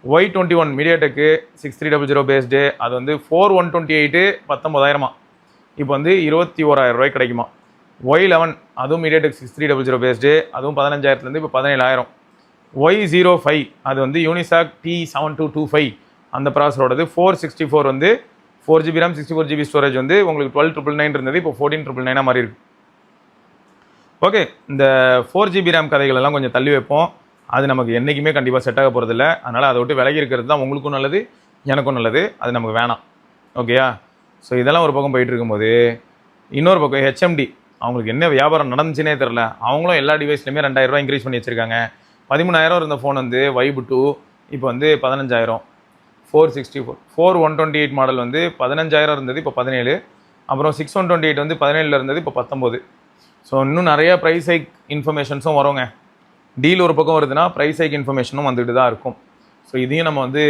Y21 MediaTek 6300 பேஸ்டு, அது வந்து 4,128 19,000 இப்போ வந்து 21,000 ரூபாய் கிடைக்குமா. Y11 அதுவும் MediaTek 6300 பேஸ்டு, அதுவும் 15,000 இப்போ 17,000. Y05 அது வந்து யூனிசாக் T7225 அந்த ப்ராசரோடது, 464 வந்து 4GB RAM 64GB ஸ்டோரேஜ் வந்து உங்களுக்கு 12,999 இருந்தது, இப்போ 14,999 மாதிரி இருக்குது. ஓகே, இந்த 4GB RAM கதைகள் எல்லாம் கொஞ்சம் தள்ளி வைப்போம், அது நமக்கு என்றைக்குமே கண்டிப்பாக செட் ஆக போகிறதில்ல. அதனால் அதை விட்டு விலகி இருக்கிறது தான் உங்களுக்கும் நல்லது, எனக்கும் நல்லது, அது நமக்கு வேணாம். ஓகேயா. ஸோ இதெல்லாம் ஒரு பக்கம் போயிட்டு இருக்கும்போது, இன்னொரு பக்கம் HMD அவங்களுக்கு என்ன வியாபாரம் நடந்துச்சுனே தெரில. அவங்களும் எல்லா டிவைஸ்லையுமே 2,000 ரூபாய் இன்க்ரீஸ் பண்ணி வச்சுருக்காங்க. 13,000 இருந்த ஃபோன் வந்து Vibe 2 இப்போ வந்து 15,000. 464 4128 மாடல் வந்து 15,000 இருந்தது, இப்போ 17. அப்புறம் 6128 வந்து 17 இருந்தது, இப்போ 19. ஸோ இன்னும் நிறைய ப்ரைஸ் ஹைக் இன்ஃபர்மேஷன்ஸும் வருங்க. டீல் ஒரு பக்கம் வருதுன்னா ப்ரைஸ் ஹைக் இன்ஃபர்மேஷனும் வந்துட்டு தான் இருக்கும். ஸோ இதையும் நம்ம வந்து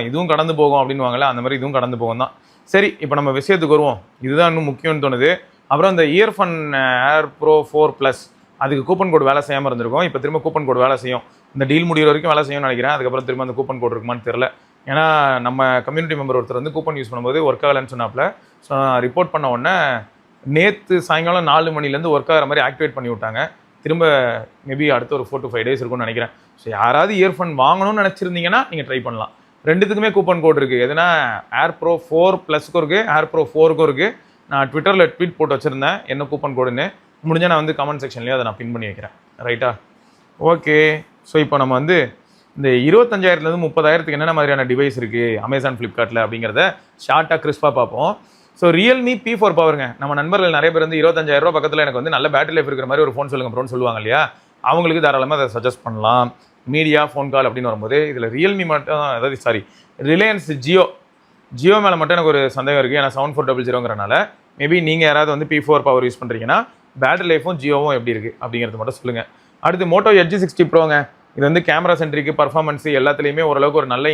இதுவும் கடந்து போகும் அப்படின்னு வாங்கல, அந்த மாதிரி இதுவும் கடந்து போகும் தான். சரி, இப்போ நம்ம விஷயத்துக்கு வருவோம். இதுதான் இன்னும் முக்கியம்னு தோணுது. அப்புறம் இந்த இயர்ஃபோன் ஏர் ப்ரோ 4 அதுக்கு கூப்பன் கோடு வேலை செய்யாமல் இருந்திருக்கும், இப்போ திரும்ப கூப்பன் கோடு வேலை செய்யும். இந்த டீல் முடிகிற வரைக்கும் வேலை செய்யும்னு நினைக்கிறேன். அதுக்கப்புறம் திரும்ப அந்த கூப்பன் கோடு இருக்குமான்னு தெரியல. ஏன்னா நம்ம கம்யூனிட்டி மெம்பர் ஒருத்தர் வந்து கூப்பன் யூஸ் பண்ணும்போது ஒர்க் ஆகலைன்னு சொன்னாப்புல. ஸோ நான் ரிப்போர்ட் பண்ண உடனே நேற்று சாயங்காலம் 4 மணிலேருந்து ஒர்க் ஆகிற மாதிரி ஆக்டிவேட் பண்ணி விட்டாங்க. திரும்ப மேபி அடுத்த ஒரு 4 to 5 days இருக்கும்னு நினைக்கிறேன். ஸோ யாராவது இயர்ஃபோன் வாங்கணும்னு நினச்சிருந்தீங்கன்னா நீங்கள் ட்ரை பண்ணலாம். ரெண்டுத்துக்குமே கூப்பன் கோட் இருக்குது. எதுனா ஏர் ப்ரோ 4+க்கும் இருக்குது, ஏர் ப்ரோ 4க்கும் இருக்குது. நான் ட்விட்டரில் ட்வீட் போட்டு வச்சுருந்தேன் என்ன கூப்பன் கோடுன்னு. முடிஞ்சால் நான் வந்து கமெண்ட் செக்ஷன்லேயே அதை நான் பின் பண்ணி வைக்கிறேன். ரைட்டா? ஓகே. ஸோ இப்போ நம்ம வந்து இந்த 25,000 30,000 என்னென்ன மாதிரியான டிவைஸ் இருக்குது அமேசான் ஃப்ளிப்கார்ட்டில் அப்படிங்கிறத ஷார்ட்டாக கிறிஸ்பாக பார்ப்போம். So Realme P4 பவருங்க. நம்ம நண்பர்கள் நிறைய பேர் வந்து 25,000 ரூபா பக்கத்தில் எனக்கு வந்து நல்ல பேட்டரி லைஃப் இருக்கிற மாதிரி ஒரு ஃபோன் சொல்லுங்கள் ப்ரோன்னு சொல்லுவாங்க இல்லையா, அவங்களுக்கு தாராளமாக அதை சஜஸ்ட் பண்ணலாம். மீடியா ஃபோன் கால் அப்படின்னு வரும்போது இதில் ரியல்மி மட்டும், அதாவது ரிலையன்ஸ் ஜியோ மேலே மட்டும் எனக்கு ஒரு சந்தேகம் இருக்குது. ஏன்னா 7400ங்கிறனால மேபி நீங்கள் யாராவது வந்து P4 பவர் யூஸ் பண்ணுறீங்கன்னா பேட்டரி லைஃபும் ஜியோவும் எப்படி இருக்குது அப்படிங்கிறது மட்டும் சொல்லுங்கள். அடுத்து மோட்டோ Edge 60 ப்ரோங்க. இது வந்து கேமரா சென்ட்ரிக்கு பர்ஃபார்மன்ஸு எல்லாத்துலேயுமே ஓரளவுக்கு ஒரு நல்ல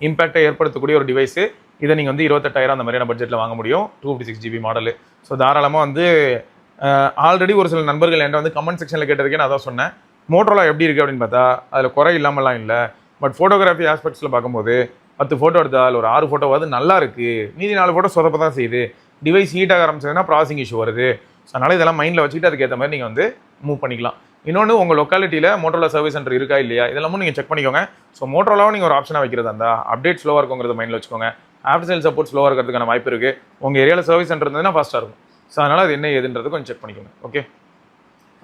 இம்பாக்டை ஏற்படுத்தக்கூடிய ஒரு டிவைஸு. இதை நீங்கள் வந்து 28,000 அந்த மாதிரியான பட்ஜெட்டில் வாங்க முடியும். 256GB model. ஸோ தாராளமாக வந்து ஆல்ரெடி ஒரு சில நண்பர்கள் என்கிட்ட வந்து கமெண்ட் செக்ஷனில் கேட்டதுக்கே நான் தான் சொன்னேன், மோட்டோரோலா எப்படி இருக்குது அப்படின்னு பார்த்தா அதில் குறை இல்லாமலாம் இல்லை. பட் ஃபோட்டோகிராஃபி ஆஸ்பெக்ட்ஸில் பார்க்கும்போது 10 ஃபோட்டோ எடுத்தால் ஒரு 6 ஃபோட்டோவாது நல்லா இருக்குது, மீதி 4 ஃபோட்டோ சொதப்ப தான் செய்யுது. டிவைஸ் ஹீட் ஆக ஆரம்பிச்சதுன்னா ப்ராசஸிங் இஷ்யூ வருது. ஸோ அதனால் இதெல்லாம் மைண்டில் வச்சுக்கிட்டு அதுக்கேற்ற மாதிரி நீங்கள் வந்து மூவ் பண்ணிக்கலாம். இன்னொன்று, உங்கள் லொக்காலிட்டியில் மோட்டோரோலா சர்வீஸ் சென்டர் இருக்கா இல்லையா இதெல்லாமும் நீங்கள் செக் பண்ணிக்கோங்க. ஸோ மோட்டோரோலாவும் நீங்கள் ஒரு ஆப்ஷனாக வைக்கிறதா இருந்தால் அப்டேட் ஸ்லோவாக இருக்குங்கிறத மைண்டில் வச்சுக்கோங்க. ஆஃப்டர் சேல் சப்போர்ட் ஸ்லோவாக இருக்கிறதுக்கான வாய்ப்பு இருக்குது. உங்கள் ஏரியாவில் சர்வீஸ் சென்டர் இருந்ததுன்னா ஃபாஸ்ட்டாக இருக்கும். ஸோ அதனால் அது என்ன ஏதுன்றது கொஞ்சம் செக் பண்ணிக்கோங்க. ஓகே,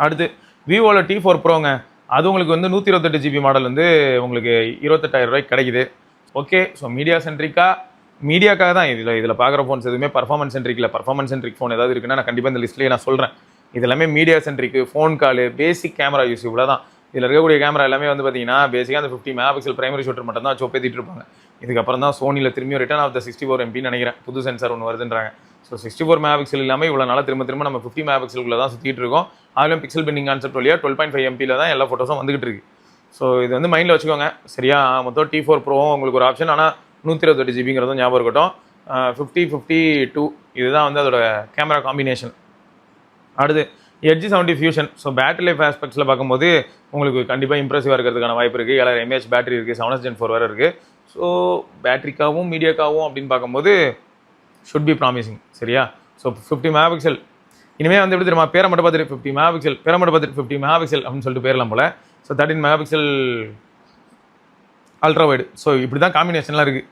அடுத்து விவோவில் T4 ப்ரோங்க. அது உங்களுக்கு வந்து 128 GB மாடல் வந்து உங்களுக்கு 28,000 ரூபாய்க்கு கிடைக்குது. ஓகே, ஸோ மீடியாக்காக தான் இதில் பார்க்குற ஃபோன்ஸ் எதுவுமே பர்ஃபார்மன்ஸ் சென்ட்ரிக் இல்லை. பர்ஃபார்மன்ஸ் சென்ட்ரிக் ஃபோன் ஏதாவது இருக்குன்னா நான் கண்டிப்பாக இந்த லிஸ்ட்லேயே நான் சொல்கிறேன். இது எல்லாமே மீடியா சென்ட்ரிக்கு, ஃபோன் காலு, பேசிக் கேமரா யூஸ் இவ்வளோ தான். இதில் இருக்கக்கூடிய கேமரா எல்லாமே வந்து பார்த்தீங்கன்னா பேசிக்காக அந்த 50 MP பிரைமரி ஷூட்டர் மட்டும் தான் வச்சு ஒப்பேத்திட்டு இருப்பாங்க. இதுக்கப்புறம் தான் சோனியில் திரும்பியும் ரிட்டர்ன் ஆஃப் த 64 MP நினைக்கிறேன், புது சென்சார் ஒன்று வருதுன்றாங்க. ஸோ 64 MP இல்லாமல் இவ்வளோ நாளாக திரும்ப நம்ம 50 MP தான் சுற்றிட்டு இருக்கோம். அதிலும் பிக்சல் பெண்டிங் கான்செப்ட் வழியாக 12.5 MP தான் எல்லா ஃபோட்டோஸும் வந்துகிட்டு இருக்கு. ஸோ இது வந்து மைண்டில் வச்சுக்கோங்க சரியா. மொத்தம் T4 ப்ரோவும் உங்களுக்கு ஒரு ஆப்ஷன், ஆனால் 128 GBங்கிறதும் ஞாபகம் இருக்கட்டும். 50-52 இதுதான் வந்து அதோட கேமரா காம்பினேஷன். அடுத்து Edge 70 fusion. So battery life ஆஸ்பெக்ட்ஸில் பார்க்கும்போது உங்களுக்கு கண்டிப்பாக இம்ப்ரெசிவாக இருக்கிறதுக்கான வாய்ப்பு இருக்குது. 7000 mAh பேட்டரி இருக்குது, 7S Gen 4 வேறு இருக்குது. ஸோ பேட்டரிக்காகவும் மீடியாக்காகவும் அப்படின்னு பார்க்கும்போது ஷுட் பி ப்ராமிசிங் சரியா. ஸோ 50 MP இனிமேல் வந்து எப்படி தெரியுமா, பேரை மட்டும் பார்த்துட்டு 50 MP, பேரை மட்டும் பார்த்துட்டு 50 MP அப்படின்னு சொல்லிட்டு பேரலாம் போல். So 13 MP ultra wide. So இப்படி தான் காம்பினேஷன்லாம் இருக்குது.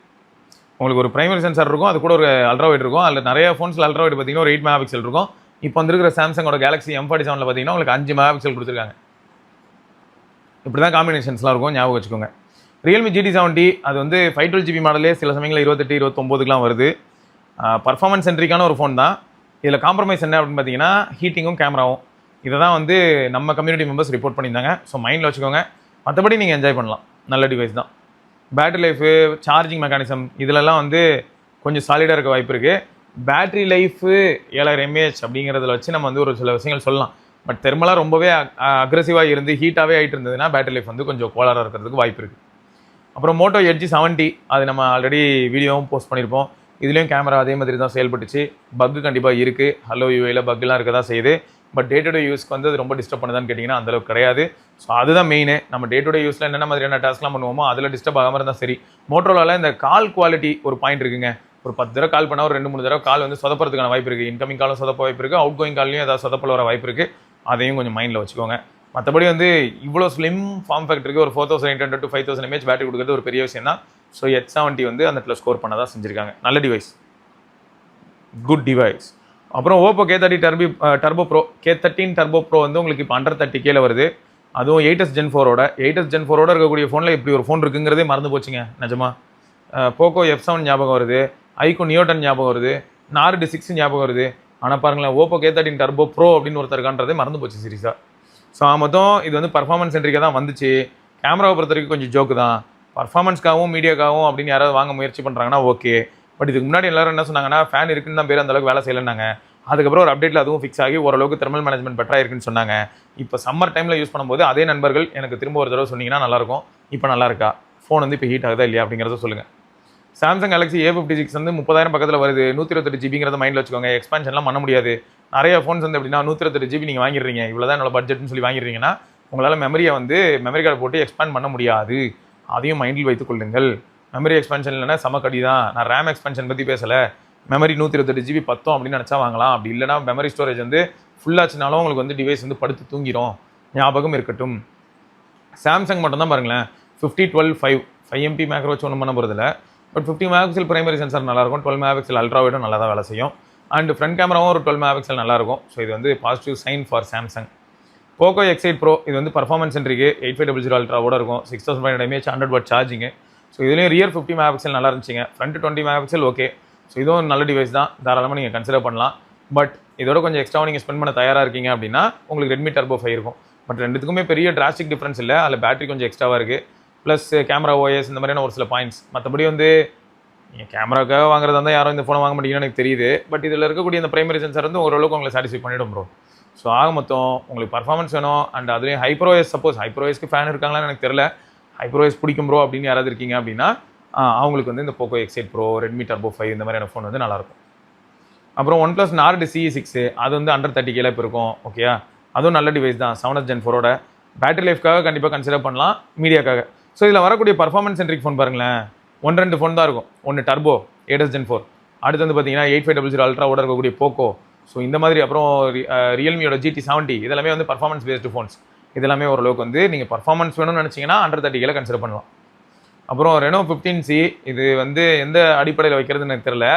உங்களுக்கு ஒரு பிரைமரி சென்சார் இருக்கும், அது கூட ஒரு அல்ட்ரா வைட் இருக்கும். அதில் நிறைய ஃபோன்ஸில் அல்ட்ரா வைட் பார்த்தீங்கன்னா ஒரு 8 MP இருக்கும். இப்போ வந்துருக்கிற சாம்சங்கோட Galaxy M47 பார்த்தீங்கன்னா உங்களுக்கு 5 MP கொடுத்துருக்காங்க. இப்படி தான் காம்பினேஷன்ஸ்லாம் இருக்கும், ஞாபகம் வச்சுக்கோங்க. ரியல்மி GT70 அது வந்து 512 GB மாடலே சில சமயங்களில் 28-29க்குலாம் வருது. பர்ஃபார்மன்ஸ் சென்ட்ரிக்கான ஒரு ஃபோன் தான். இதில் காம்ப்ரமைஸ் என்ன அப்படின்னு பார்த்தீங்கன்னா ஹீட்டிங்கும் கேமராவும். இதை தான் வந்து நம்ம கம்யூனிட்டி மெம்பர்ஸ் ரிப்போர்ட் பண்ணியிருந்தாங்க. ஸோ மைண்டில் வச்சுக்கோங்க. மற்றபடி நீங்கள் என்ஜாய் பண்ணலாம், நல்ல டிவைஸ் தான். பேட்டரி லைஃபு, சார்ஜிங் மெக்கானிசம் இதிலெல்லாம் வந்து கொஞ்சம் சாலிடாக இருக்க வாய்ப்பு இருக்குது. பேட்டரி லைஃபு 7000 mAh அப்படிங்கிறதுல வச்சு நம்ம வந்து ஒரு சில விஷயங்கள் சொல்லலாம். பட் தெர்மலாக ரொம்பவே அக்ரெசிவாக இருந்து ஹீட்டாகவே ஆகிட்டு இருந்ததுன்னா பேட்டரி லைஃப் வந்து கொஞ்சம் கோளாறாக இருக்கிறதுக்கு வாய்ப்பு இருக்குது. அப்புறம் மோட்டோ Edge 70 அது நம்ம ஆல்ரெடி வீடியோவும் போஸ்ட் பண்ணியிருப்போம். இதுலேயும் கேமரா அதே மாதிரி தான் செயல்பட்டுச்சு. பக்கு கண்டிப்பாக இருக்குது, ஹலோ யூஐயில் பக்குலாம் இருக்க தான் செய்யுது. பட் டே டு டே யூஸ்க்கு வந்து அது ரொம்ப டிஸ்டர்ப் பண்ணுதான்னு கேட்டிங்கன்னா அந்தளவுக்கு கிடையாது. ஸோ அதுதான் மெயின். நம்ம டே டு டே யூஸில் என்னென்ன மாதிரியான டாஸ்க்லாம் பண்ணுவோமோ அதில் டிஸ்டர்ப் ஆகாமல் இருந்தால் சரி. மோட்டோரோலாவில் இந்த கால் குவாலிட்டி ஒரு பாயிண்ட் இருக்குங்க. ஒரு 10 தடவை கால் பண்ணால் ஒரு 2-3 தடவை கால் வந்து சொதப்படுறதுக்கான வாய்ப்பு இருக்குது. இன்கமிங் காலும் சொதப்ப வாய்ப்பு இருக்குது, அவுட் கோயிங் கால்லையும் ஏதாவது சொதப்பல் வர வாய்ப்பு இருக்குது. அதையும் கொஞ்சம் மைண்டில் வச்சுக்கோங்க. மற்றபடி வந்து இவ்வளோ ஸ்லிம் ஃபார்ம் ஃபேக்டருக்கு ஒரு 4800 to 5000 mAh பேட்டரி கொடுக்குறது ஒரு பெரிய விஷயம் தான். ஸோ H70 வந்து அந்த இடத்துல ஸ்கோர் பண்ண தான் செஞ்சுருக்காங்க. நல்ல டிவைஸ், குட் டிவைஸ். அப்புறம் Oppo K30 turbo bro, K13 turbo bro வந்து உங்களுக்கு இப்போ அண்டர் 30K வருது. அதுவும் 8S Gen 4ஓட. 8S Gen 4ஓட இருக்கக்கூடிய ஃபோனில் இப்படி ஒரு ஃபோன் இருக்குங்கிறதே மறந்து போச்சுங்க நிஜமா. போக்கோ F7 ஞாபகம் வருது, ஐகோ நியோ 10 ஞாபகம் வருது, நார்டு 6 ஞாபகம் வருது. ஆனால் பாருங்களேன், ஓப்போ K13 டர்போ ப்ரோ அப்படின்னு ஒருத்தருக்கான்றதே மறந்து போச்சு சீரியஸாக. ஸோ மொத்தம் இது வந்து பர்ஃபார்மன்ஸ் சென்ட்ரிக்காக தான் வந்துச்சு. கேமராவை பொறுத்த வரைக்கும் கொஞ்சம் ஜோக்கு தான். பர்ஃபார்மன்ஸ்க்காகவும் மீடியாக்காகவும் அப்படின்னு யாராவது வாங்க முயற்சி பண்ணுறாங்கன்னா ஓகே. பட் இதுக்கு முன்னாடி எல்லாரும் என்ன சொன்னாங்கன்னா ஃபேன் இருக்குன்னு தான் பேர் அந்தளவுக்கு வேலை செய்யலைன்னாங்க. அதுக்கப்புறம் ஒரு அப்டேட்டில் அதுவும் ஃபிக்ஸ் ஆகி ஓரளவுக்கு தெர்மல் மேனேஜ்மெண்ட் பெட்டராக இருக்குன்னு சொன்னாங்க. இப்போ சம்மர் டைமில் யூஸ் பண்ணும்போது அதே நண்பர்கள் எனக்கு திரும்ப ஒரு தடவை சொன்னீங்கன்னா நல்லாயிருக்கும். இப்போ நல்லா இருக்கா ஃபோன் வந்து இப்போ ஹீட் ஆகுதா இல்லையா அப்படிங்கிறத சொல்லுங்கள். சாம்சங் Galaxy A56 வந்து 30,000 பக்கத்தில் வருது. 128 GBங்கிறத மைண்டில் வச்சுக்கோங்க. எக்ஸ்பான்ஷன்லாம் பண்ண முடியாது. நிறைய ஃபோன்ஸ் வந்து எப்படின்னா 128 GB நீங்கள் வாங்கிடுறீங்க, இவ்வளோ தான் என்னோட பட்ஜெட்னு சொல்லி வாங்கிடுறீங்கன்னா உங்களால் மெமரியை வந்து மெமரி கார்டு போட்டு எக்ஸ்பேண்ட் பண்ண முடியாது. அதையும் மைண்டில் வைத்துக் கொள்ளுங்கள். மெமரி எக்ஸ்பென்ஷன் இல்லைனா சமக்கடி தான். நான் ரேம் எக்ஸ்பென்ஷன் பற்றி பேசலை. மெமரி 128 GB பத்தோம் அப்படின்னு நினச்சா வாங்கலாம். அப்படி இல்லைனா மெமரி ஸ்டோரேஜ் வந்து ஃபுல்லாச்சுனாலும் உங்களுக்கு வந்து டிவைஸ் வந்து படுத்து தூங்கிடும். ஞாபகம் இருக்கட்டும். சாம்சங் மட்டும்தான் பாருங்களேன் 50-12-5 MP மேக்ரோ வச்சு ஒன்றும் பண்ண போகிறதில்ல. பட் 50 MP பிரைமரி சென்சார் நல்லாயிருக்கும். 12 MP அல்ட்ரா வைடும் நல்லா தான் வேலை செய்யும். அண்ட் ஃப்ரண்ட் கேமராவும் ஒரு 12 MP நல்லாயிருக்கும். ஸோ இது வந்து positive sign for Samsung. Poco X8 pro இது வந்து பர்ஃபார்மன்ஸ் சென்ட்ரிக்கு 8500 அல்ட்ராவோட இருக்கும். 6500 mAh 100W சார்ஜிங்கு. ஸோ இதுலேயும் ரியர் 50 MP நல்லா இருந்துச்சுங்க. Front 20 MP okay. ஸோ இதுவும் நல்ல டிவைஸ் தான், தாராளமாக நீங்கள் கன்சிடர் பண்ணலாம். பட் இதோட கொஞ்சம் எக்ஸ்ட்ராவும் நீங்கள் ஸ்பெண்ட் பண்ண தயாராக இருக்கீங்க அப்படின்னா உங்களுக்கு ரெட்மி டர்போ 5 இருக்கும். பட் ரெண்டுத்துக்குமே பெரிய டிராஸ்டிக் டிஃப்ரென்ஸ் இல்லை. அதில் பேட்டரி கொஞ்சம் எக்ஸ்ட்ராவாக இருக்குது. ப்ளஸ் கேமரா OS இந்த மாதிரியான ஒரு சில பாயிண்ட்ஸ். மற்றபடி வந்து நீங்கள் கேமராக்காக வாங்குறதா இருந்தால் யாரும் இந்த ஃபோனை வாங்க மாட்டீங்கன்னு எனக்கு தெரியுது. பட் இதில் இருக்கக்கூடிய இந்த பிரைமரி சென்சார் வந்து ஓரளவுக்கு உங்களை சாட்டிஸ்ஃபை பண்ணிவிடும் ப்ரோ. ஸோ ஆக மொத்தம் உங்களுக்கு பர்ஃபார்மன்ஸ் வேணும். அண்ட் அதுலேயும் ஹைப்ரோஎஸ், சப்போஸ் ஹைப்ரோஎஸ்க்கு ஃபேன் இருக்காங்களான்னு எனக்கு தெரியல. ஹைப்ரோஎஸ் பிடிக்கும் ப்ரோ அப்படின்னு யாராவது இருக்கீங்க அப்படின்னா அவங்களுக்கு வந்து இந்த Poco X8 bro, Redmi turbo 5 இந்த மாதிரியான ஃபோன் வந்து நல்லாயிருக்கும். அப்புறம் OnePlus Nord CE6 அது வந்து அண்டர் 30K இப்போ இருக்கும். ஓகே, அதுவும் நல்ல டிவைஸ் தான். 7S Gen 4ஓட பேட்டரி லைஃப்காக கண்டிப்பாக கன்சிடர் பண்ணலாம், மீடியாக்காக. ஸோ இதில் வரக்கூடிய பர்ஃபார்மன்ஸ் சென்ட்ரிக் ஃபோன் பாருங்களேன், 1-2 ஃபோன் தான் இருக்கும். ஒன்று டர்போ 8S Gen 4, அடுத்து வந்து பார்த்தீங்கன்னா 8500 அல்ட்ராவோட இருக்கக்கூடிய போக்கோ. ஸோ இந்த மாதிரி அப்புறம் ரியல்மியோட GT70 இதெல்லாமே வந்து பர்ஃபார்மன்ஸ் பேஸ்டு ஃபோன்ஸ். இதெல்லாமே ஓரளவுக்கு வந்து நீங்கள் பர்ஃபார்மன்ஸ் வேணும்னு நினச்சிங்கன்னா அண்டர் 30K கன்சிடர் பண்ணலாம். அப்புறம் ரெனோ 15C இது வந்து எந்த அடிப்படையில் வைக்கிறதுன்னு எனக்கு தெரியல.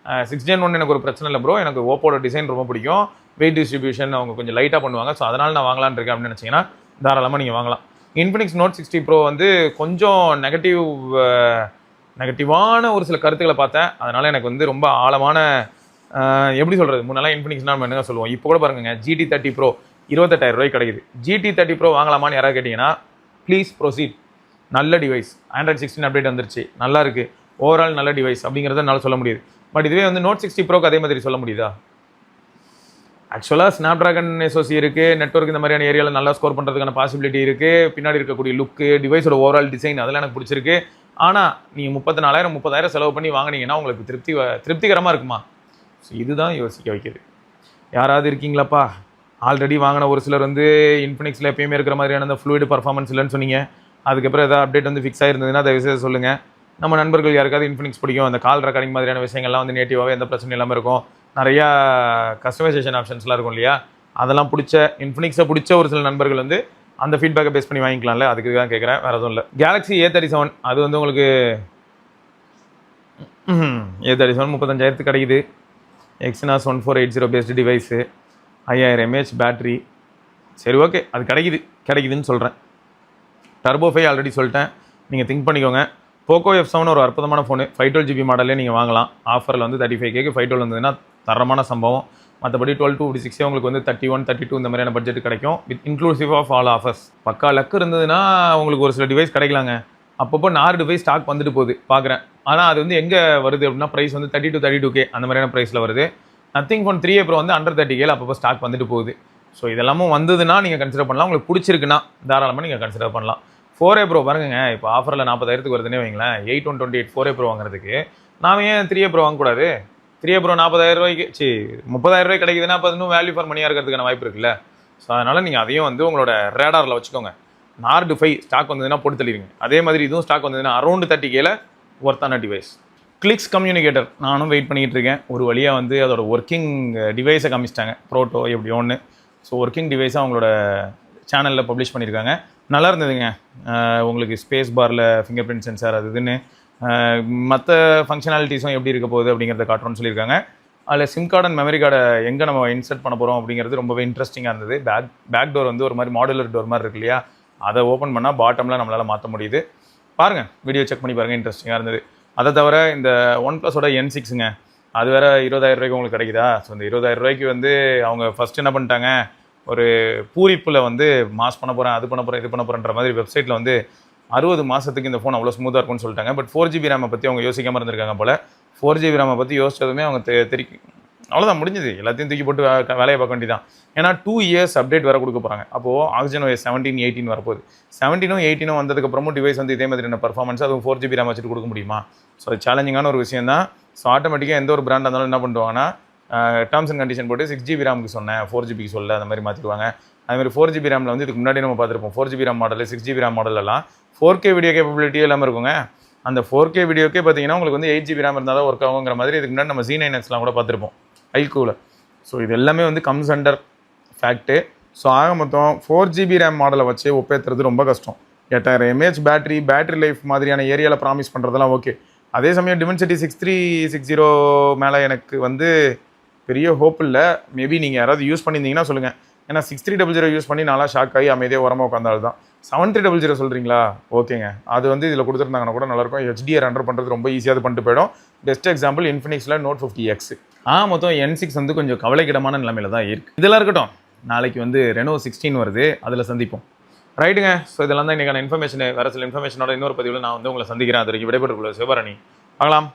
6 Gen 1 எனக்கு ஒரு பிரச்சனை இல்லை ப்ரோ. எனக்கு ஓப்போட டிசைன் ரொம்ப பிடிக்கும். வெயிட் டிஸ்ட்ரிபியூஷன் அவங்க கொஞ்சம் லைட்டாக பண்ணுவாங்க. ஸோ அதனால் நான் வாங்கலான்னு இருக்கேன் அப்படின்னு நினச்சிங்கன்னா தாராளமாக நீங்கள் வாங்கலாம். Infinix Note 60 Pro வந்து கொஞ்சம் நெகட்டிவான ஒரு சில கருத்துக்களை பார்த்தேன். அதனால் எனக்கு வந்து ரொம்ப ஆழமான எப்படி சொல்கிறது, முன்னெல்லாம் இன்ஃபினிக்ஸ்னா நம்ம என்னங்க சொல்லுவோம். இப்போ கூட பாருங்க GT30 Pro 28,000 ரூபாய்க்கு கிடைக்குது. GT30 Pro வாங்கலாமான்னு யாராவது கேட்டிங்கன்னா ப்ளீஸ் ப்ரொசீட். நல்ல டிவைஸ், Android 16 அப்டேட் வந்துருச்சு, நல்லா இருக்குது, ஓவரால் நல்ல டிவைஸ் அப்படிங்கிறத என்னால் சொல்ல முடியுது. பட் இதுவே வந்து Note 60 Proக்கு அதே மாதிரி சொல்ல முடியுதா? ஆக்சுவலாக ஸ்னாப்ட்ராகன் SoC இருக்குது, நெட்வொர்க் இந்த மாதிரியான ஏரியாவில் நல்லா ஸ்கோர் பண்ணுறதுக்கான பாசிபிலிட்டி இருக்குது. பின்னாடி இருக்கக்கூடிய லுக்கு, டிவைஸோட ஓவரால் டிசைன் அதெல்லாம் எனக்கு பிடிச்சிருக்கு. ஆனால் நீங்கள் 34,000 30,000 செலவு பண்ணி வாங்கினீங்கன்னா உங்களுக்கு திருப்திகரமாக இருக்குமா? ஸோ இதுதான் யோசிக்க வைக்கிது. யாராவது இருக்கீங்களாப்பா ஆல்ரெடி வாங்கின ஒரு சிலர் வந்து இன்ஃபினிக்ஸில் எப்பயுமே இருக்கிற மாதிரியான அந்த ஃப்ளூயிட் பர்ஃபார்மன்ஸ் இல்லைன்னு சொன்னீங்க. அதுக்கப்புறம் ஏதாவது அப்டேட் வந்து ஃபிக்ஸ் ஆயிருந்ததுன்னா அதை விஷயம் சொல்லுங்கள். நம்ம நண்பர்கள் யாருக்காவது இன்ஃபினிக்ஸ் பிடிக்கும், அந்த கால் ரெக்கார்டிங் மாதிரியான விஷயங்கள்லாம் வந்து நேட்டிவாகவே எந்த பிரச்சனையும் இல்லாமல் இருக்கும். நிறையா கஸ்டமைசேஷன் ஆப்ஷன்ஸ்லாம் இருக்கும் இல்லையா, அதெல்லாம் பிடிச்ச இன்ஃபினிக்ஸை பிடிச்ச ஒரு சில நண்பர்கள் வந்து அந்த ஃபீட்பேக்கை பேஸ் பண்ணி வாங்கிக்கலாம்ல, அதுக்கு தான் கேட்குறேன், வேறு எதுவும் இல்லை. Galaxy A37 அது வந்து உங்களுக்கு A37 35,000 கிடைக்குது. Exynos 1480 based device, 5000 mAh battery. சரி ஓகே, அது கிடைக்குதுன்னு சொல்கிறேன். டர்போ 5 ஆல்ரெடி சொல்லிட்டேன், நீங்கள் திங்க் பண்ணிக்கோங்க. போக்கோ F7 ஒரு அற்புதமான ஃபோனு, 512GB மாடலே நீங்கள் வாங்கலாம். ஆஃபரில் வந்து 35K 512 வந்ததுன்னா தரமான சம்பவம். மற்றபடி 12 to 56 உங்களுக்கு வந்து 31 32 இந்த மாதிரியான பட்ஜெட் கிடைக்கும், with inclusive of all offers. பக்கா லக்கு இருந்ததுன்னா உங்களுக்கு ஒரு சில டிவைஸ் கிடைக்கலாங்க. அப்பப்போ 4 டிவைஸ் ஸ்டாக் வந்துட்டு போகுது பார்க்குறேன். ஆனால் அது வந்து எங்கே வருது அப்படின்னா ப்ரைஸ் வந்து 30 to 32K அந்த மாதிரியான ப்ரைஸில் வருது. நத்திங் ஃபோன் 3A Pro வந்து அண்டர் 30K அப்பப்போ ஸ்டாக் வந்துட்டு போகுது. ஸோ இதெல்லாமும் வந்ததுன்னா நீங்கள் கன்சிடர் பண்ணலாம். உங்களுக்கு பிடிச்சிருக்குன்னா தாராளமாக நீங்கள் கன்சிடர் பண்ணலாம். 4A Pro பாருங்க, இப்போ ஆஃபரில் 40,000 வருதுன்னே வைங்களேன். 8128 4A Pro வாங்குறதுக்கு நாம ஏன் 3A Pro வாங்கக்கூடாது? 3A Pro 40,000 ரூபாய்க்கு 30,000 ரூபாய்க்கு கிடைக்குதுன்னா அப்போ இன்னும் வேல்யூ ஃபார் மணியாக இருக்கிறதுக்கான வாய்ப்பு இருக்குல்ல. ஸோ அதனால் நீங்கள் அதையும் வந்து உங்களோட ரேடாரில் வச்சுக்கோங்க. நார்டு 5 ஸ்டாக் வந்ததுன்னா போட்டு தள்ளிடுங்க. அதே மாதிரி இதுவும் ஸ்டாக் வந்ததுன்னா அரௌண்ட் 30K ஒர்த்தான டிவைஸ். கிளிக்ஸ் கம்யூனிகேட்டர் நானும் வெயிட் பண்ணிகிட்டு இருக்கேன். ஒரு வழியாக வந்து அதோட ஒர்க்கிங் டிவைஸை காமிச்சிட்டாங்க, ப்ரோட்டோ எப்படி ஒன்று. ஸோ ஒர்க்கிங் டிவைஸாக அவங்களோட சேனலில் பப்ளிஷ் பண்ணியிருக்காங்க. நல்லா இருந்ததுங்க. உங்களுக்கு ஸ்பேஸ் பாரில் ஃபிங்கர் பிரிண்ட் சென்சார் அது இதுன்னு மற்ற ஃபங்க்ஷனாலிட்டிஸும் எப்படி இருக்க போகுது அப்படிங்கிறத காட்டுறோன்னு சொல்லியிருக்காங்க. அதில் சிம் கார்டு அண்ட் மெமரி கார்டை எங்கே நம்ம இன்சர்ட் பண்ண போகிறோம் அப்படிங்கிறது ரொம்பவே இன்ட்ரெஸ்டிங்காக இருந்தது. பேக் டோர் வந்து ஒரு மாதிரி மாடுலர் டோர் மாதிரி இருக்கு இல்லையா, அதை ஓப்பன் பண்ணால் பாட்டமில் நம்மளால் மாற்ற முடியுது. பாருங்கள், வீடியோ செக் பண்ணி பாருங்கள், இன்ட்ரெஸ்டிங்காக இருந்தது. அதை தவிர இந்த OnePlusஓட N6ங்க அது வேறு 20,000 ரூபாய்க்கு உங்களுக்கு கிடைக்குதா? ஸோ இந்த 20,000 ரூபாய்க்கு வந்து அவங்க ஃபஸ்ட் என்ன பண்ணிட்டாங்க, ஒரு பூரிப்பில் வந்து மாஸ் பண்ண போகிறேன், அது பண்ண போகிறேன், இது பண்ண போகிறேன்ற மாதிரி வெப்சைட்டில் வந்து 60 மாதத்துக்கு இந்த ஃபோன் அவ்வளோ ஸ்மூத்தாக இருக்கும்னு சொல்லிட்டாங்க. பட் 4GB ரேமை பற்றி அவங்க யோசிக்காமல் இருந்திருக்காங்க போல். 4GB ரேமை பற்றி யோசிச்சதுமே அவங்க அவ்வளோதான், முடிஞ்சுது. எல்லாத்தையும் தூக்கி போட்டு வேலையை பார்க்க வேண்டியதான். ஏன்னா 2 years அப்டேட் வேறு கொடுக்க போகிறாங்க. அப்போது OxygenOS 17 18 வரப்போகுது. 17 18 வந்ததுக்கப்புறமும் டிவைஸ் வந்து இதே மாதிரியான பர்ஃபார்மன்ஸ், அதுவும் 4GB ரேம் வச்சுட்டு கொடுக்க முடியுமா? ஸோ அது சேலஞ்சிங்கான ஒரு விஷயம் தான். ஸோ ஆட்டோமேட்டிக்காக எந்த ஒரு பிராண்டாக இருந்தாலும் என்ன பண்ணுவாங்கன்னா டேர்ம்ஸ் அண்ட் கண்டிஷன் போட்டு 6GB ரேமுக்கு சொன்னேன், 4GBக்கு சொல்ல, அந்த மாதிரி மாற்றிடுவாங்க. அதுமாதிரி 4GB ரேமில் வந்து இதுக்கு முன்னாடி நம்ம பார்த்துருப்போம். 4GB RAM model 6GB RAM மாடலெல்லாம் 4K வீடியோ கேப்பபிலிட்டியே இல்லாமல் இருக்குங்க. அந்த 4K வீடியோக்கே பார்த்தீங்கன்னா உங்களுக்கு வந்து 8GB ரேம் இருந்தால் தான் ஒர்க் ஆகுங்கிற மாதிரி இதுக்கு முன்னாடி நம்ம Z9Xலாம் கூட பார்த்துருப்போம் ஐக்கூவில். ஸோ இது எல்லாமே வந்து கம்ஸ் அண்டர் ஃபேக்ட்டு. ஸோ ஆக மொத்தம் 4GB ரேம் மாடலை வச்சு ஒப்பேற்றுறது ரொம்ப கஷ்டம். 8000 mAh பேட்டரி லைஃப் மாதிரியான ஏரியாவில் ப்ராமிஸ் பண்ணுறதெல்லாம் ஓகே. அதே சமயம் Dimensity 6360 மேலே எனக்கு வந்து பெரிய ஹோப் இல்லை. மேபி நீங்கள் யாராவது யூஸ் பண்ணியிருந்தீங்கன்னா சொல்லுங்கள். ஏன்னா 6300 யூஸ் பண்ணி நல்லா ஷாக் ஆகி அமைதியாக உரமாக உட்காந்தால் தான். 7300 சொல்கிறீங்களா? ஓகேங்க, அது வந்து இதில் கொடுத்துருந்தாங்கன்னா கூட நல்லாயிருக்கும். HDR ரண்டர் பண்ணுறது ரொம்ப ஈஸியாக பண்ணிட்டு போயிடும். பெஸ்ட் எக்ஸாம்பிள் இன்ஃபினிக்ஸில் Note 50X. மொத்தம் N6 வந்து கொஞ்சம் கவலைக்கிடமான நிலைமையில தான் இருக்குது. இதெல்லாம் இருக்கட்டும், நாளைக்கு வந்து Reno 16 வருது, அதில் சந்திப்போம். ரைட்டுங்க. ஸோ இதெல்லாம் தான் இன்றைக்கான இன்ஃபர்மேஷன். வேறு சில இன்ஃபர்மேஷனோட இன்னொரு பதிவில் நான் வந்து உங்களை சந்திக்கிறேன். அது வரைக்கும் விடைபெற்றுள்ள சிவபரணி. பார்க்கலாம்.